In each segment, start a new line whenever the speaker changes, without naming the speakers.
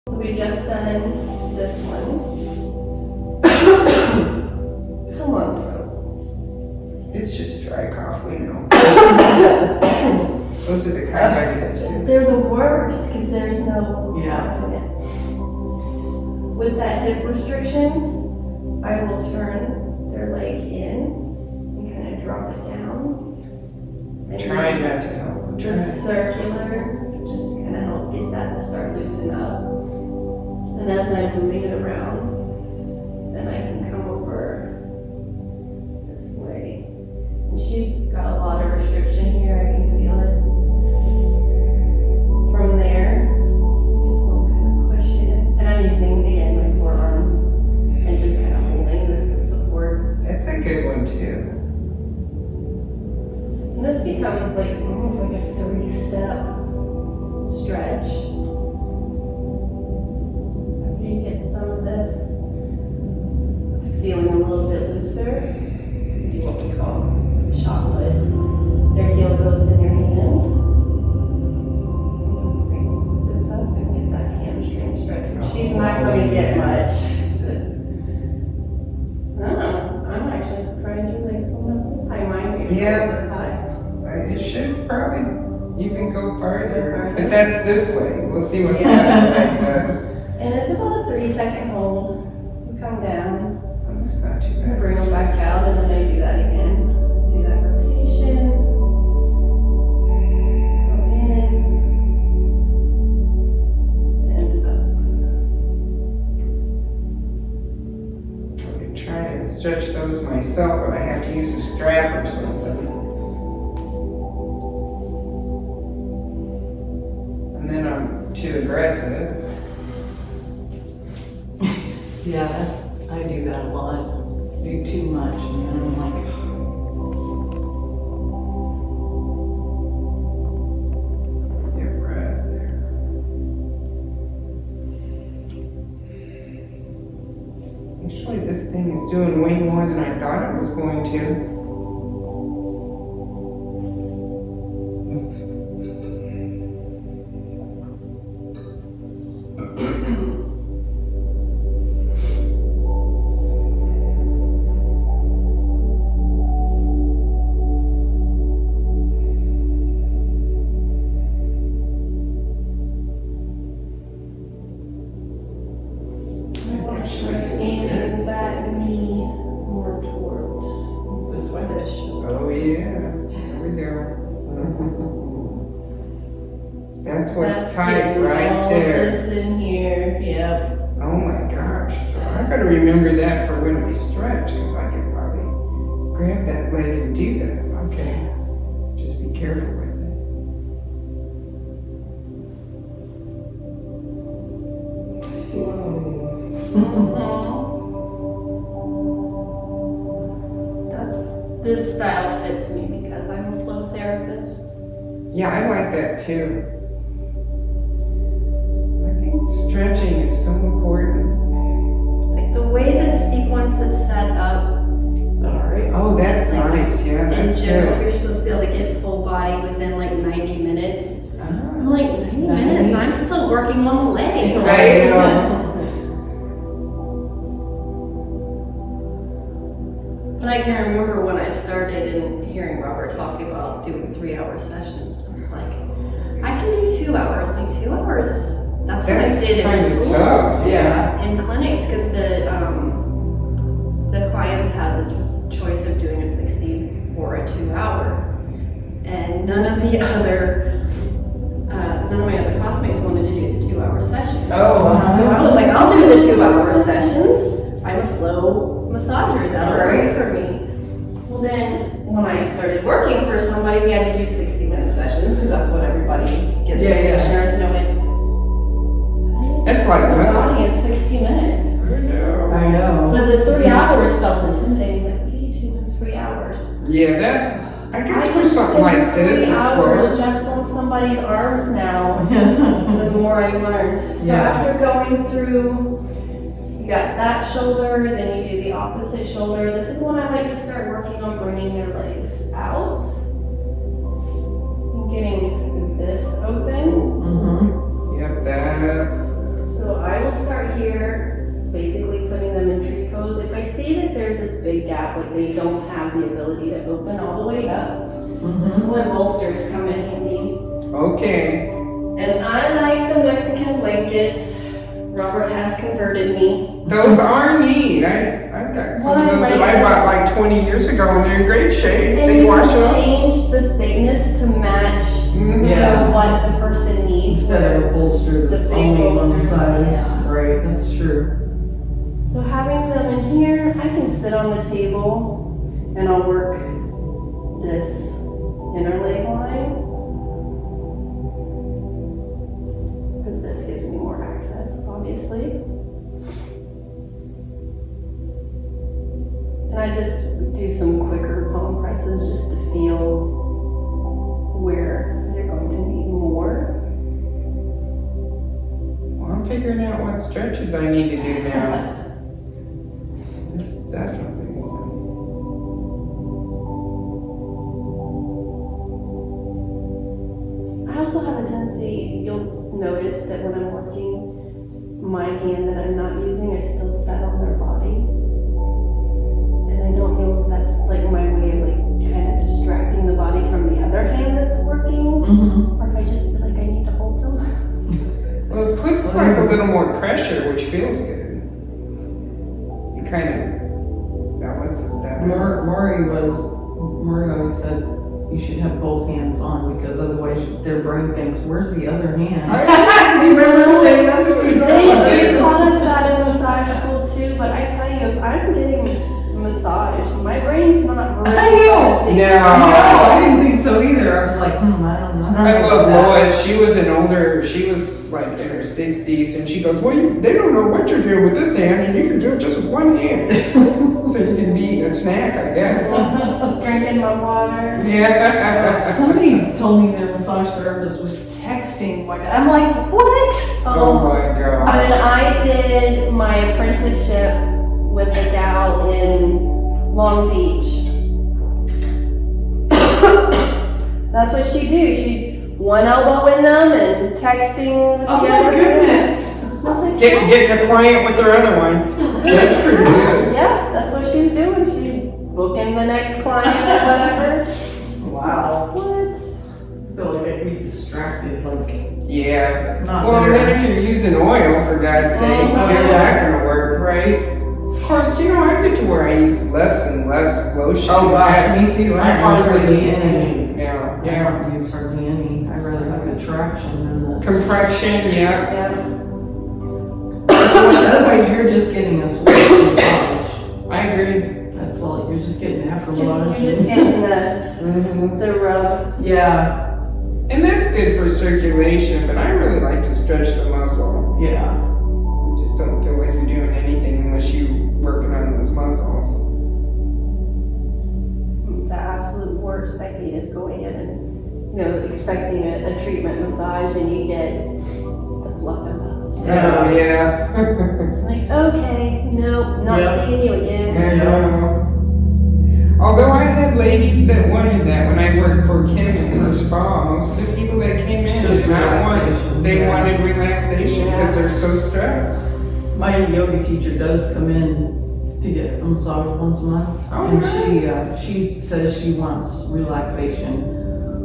So we just done this one. Come on, throat.
It's just dry cough, we know. Those are the kind I get too.
They're the worst because there's no
Yeah.
in it. With that hip restriction, I will turn their leg in and kind of drop it down. And
Trying not to help.
just circular, just to kind of help get that to start loosen up. And as I'm moving it around, then I can come over this way. And she's got a lot of restriction here, I can feel it. From there, just want to kind of push in. And I'm using, again, my forearm and just kind of holding this as support.
That's a good one too.
And this becomes like almost like a 3-step stretch. After you get some of this, feeling a little bit looser, you do what we call shot put. Your heel goes in your hand. Bring this up and get that hamstring stretch. She's not going to get much. I'm actually surprised your legs going up this high. Mine are
Yeah.
this high.
It should probably even go farther. But that's this way. We'll see what that does.
And it's about a 3-second hold. You come down,
It's not too bad.
bring them back out, and then I do that again. Do that rotation. Go in. And up.
I'm trying to stretch those myself, but I have to use a strap or something. And then I'm too aggressive.
Yeah, I do that a lot. Do too much, and then I'm like,
Yeah, right there. Actually, this thing is doing way more than I thought it was going to.
And that knee more towards
this way.
the shoulder.
Oh yeah, here we go. That's what's tight
getting
right
all
there.
This in here, yep.
Oh my gosh, so I gotta remember that for when we stretch, because I could probably grab that leg and do that. Okay, just be careful with it. Slow.
This style fits me because I'm a slow therapist.
Yeah, I like that too. I think stretching is so important.
Like the way this sequence is set up,
Is that alright?
Oh, that's
Like,
nice, yeah,
in
that's
general,
good.
you're supposed to be able to get full body within like 90 minutes.
Ah.
I'm like, 90 minutes? I'm still working on the leg.
Right.
But I can remember when I started and hearing Robert talk about doing 3-hour sessions. I was like, I can do 2 hours. Like 2 hours. That's what I
That's
did in
kind of
school.
tough, yeah.
In clinics, because the clients had the choice of doing a 60 or a 2-hour, and none of my other classmates wanted to do the 2-hour session.
Oh,
So I was like, I'll do the 2-hour sessions. I'm a slow massager, that'll work for me. Well then, when I started working for somebody, we had to do 60-minute sessions, because that's what everybody gets
Yeah,
with
yeah.
insurance, and I went,
That's like
my
nothing.
body in 60 minutes.
I know.
I know.
But the 3 hours felt intimidating, like, what do you do in 3 hours?
Yeah, that, I guess
I
for
can
something
spend
like this,
3
it's
hours
slow.
just on somebody's arms now, the more I learned. So
Yeah.
after going through, you got that shoulder, then you do the opposite shoulder. This is when I like to start working on bringing their legs out. And getting this open.
Mm-hmm.
Yep, that's,
So I here, basically putting them in tree pose. If I see that there's this big gap, like they don't have the ability to open all the way up, this is when bolsters come in handy.
Okay.
And I like the Mexican blankets. Robert has converted me.
Those are neat. I've got some of
Well,
those
I
that I
like
bought
this.
like 20 years ago and they're in great shape.
And
They
you
wash
can
up.
change the thickness to match
Mhm.
you
Yeah.
know, what the person needs.
Instead of a bolster that's
The big
only one
bolsters,
size.
yeah.
Right, that's true.
So having them in here, I can sit on the table and I'll work this inner leg line. Because this gives me more access, obviously. And I just do some quicker palm presses just to feel where they're going to need more.
Well, I'm figuring out what stretches I need to do now. This is definitely.
I also have a tendency, you'll notice that when I'm working, my hand that I'm not using, I still set on their body. And I don't know if that's like my way of like kind of distracting the body from the other hand that's working, or if I just feel like I need to hold them.
Well, it puts like a little more pressure, which feels good. It kind of balances that.
Maury always said you should have both hands on because otherwise their brain thinks, where's the other hand?
I
remember saying that to me.
They taught us that in massage school too, but I tell you, if I'm getting massage, my brain's not really
I know.
focusing.
No.
I didn't think so either. I was like, I don't know.
I love
about that.
Lois. She was like in her 60s, and she goes, well, they don't know what you're doing with this hand, and you can do it just with one hand. So you can be eating a snack, I guess.
Drinking my water.
Yeah.
Somebody told me their massage therapist was texting my dad. I'm like, what?
Oh my God.
When I did my apprenticeship with a gal in Long Beach, that's what she'd do. She'd one elbow in them and texting with
Oh
the
my
other.
goodness.
I was like,
Getting a client with their other one. That's pretty good.
yeah, that's what she's doing. She's booking the next client or whatever.
Wow.
What?
I feel like I'd be distracted, like,
Yeah.
not
Well,
there.
then if you're using oil, for God's sake,
Oh,
how's that gonna work?
Right?
Of course, I get to where I use less and less lotion.
Oh gosh, me too. I don't use hardly
use
any.
Yeah,
I
yeah.
don't use hardly any. I rather have the traction than the
Compression, yeah.
Yeah.
Otherwise, you're just getting a sweat massage.
I agree.
That's all. You're just getting after massage.
You're just getting
Mm-hmm.
the rub.
Yeah.
And that's good for circulation, but I really like to stretch the muscle.
Yeah.
You just don't feel like you're doing anything unless you're working on those muscles.
The absolute worst I hate is going in and, expecting a treatment massage and you get the fluff and puff.
Yeah.
Oh, yeah.
Like, okay, nope, not
Yeah.
seeing you again.
Yeah. Although I had ladies that wanted that when I worked for Kim in her spa, most of the people that came in
Just
did not
relaxation,
they
yeah.
wanted relaxation because they're so stressed.
My yoga teacher does come in to get a massage once a month,
Oh,
and
nice.
she says she wants relaxation.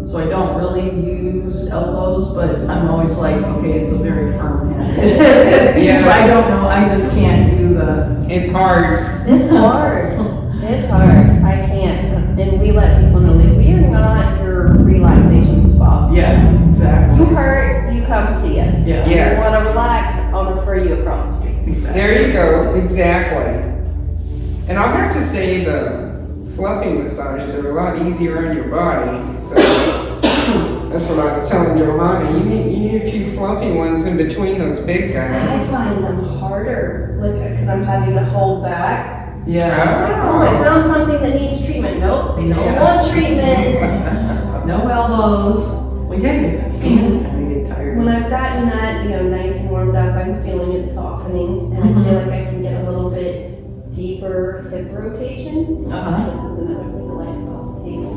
So I don't really use elbows, but I'm always like, okay, it's a very firm hand. Because I don't know, I just can't do the.
It's hard.
It's hard. It's hard. I can't. And we let people know that we are not your relaxation spa.
Yeah, exactly.
You hurt, you come see us.
Yeah.
Yes.
You want to relax, I'll refer you across the street.
Exactly.
There you go, exactly. And I'll have to say the fluffy massages are a lot easier on your body. So that's what I was telling Johanna. You need a few fluffy ones in between those big
I
guys.
find them harder, because I'm having to hold back.
Yeah.
Oh, I found something that needs treatment. Nope, they don't
Yeah.
want treatment.
No elbows. Well, yeah, your hands kind of get tired.
When I've gotten that, nice and warmed up, I'm feeling it softening, and I feel like I can get a little bit deeper hip rotation.
Uh-huh.
This is another thing I like about the table.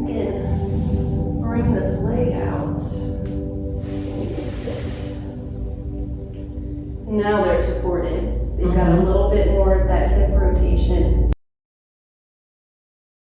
Again, bring this leg out. You can sit. now they're supported. They've got a little bit more of that hip rotation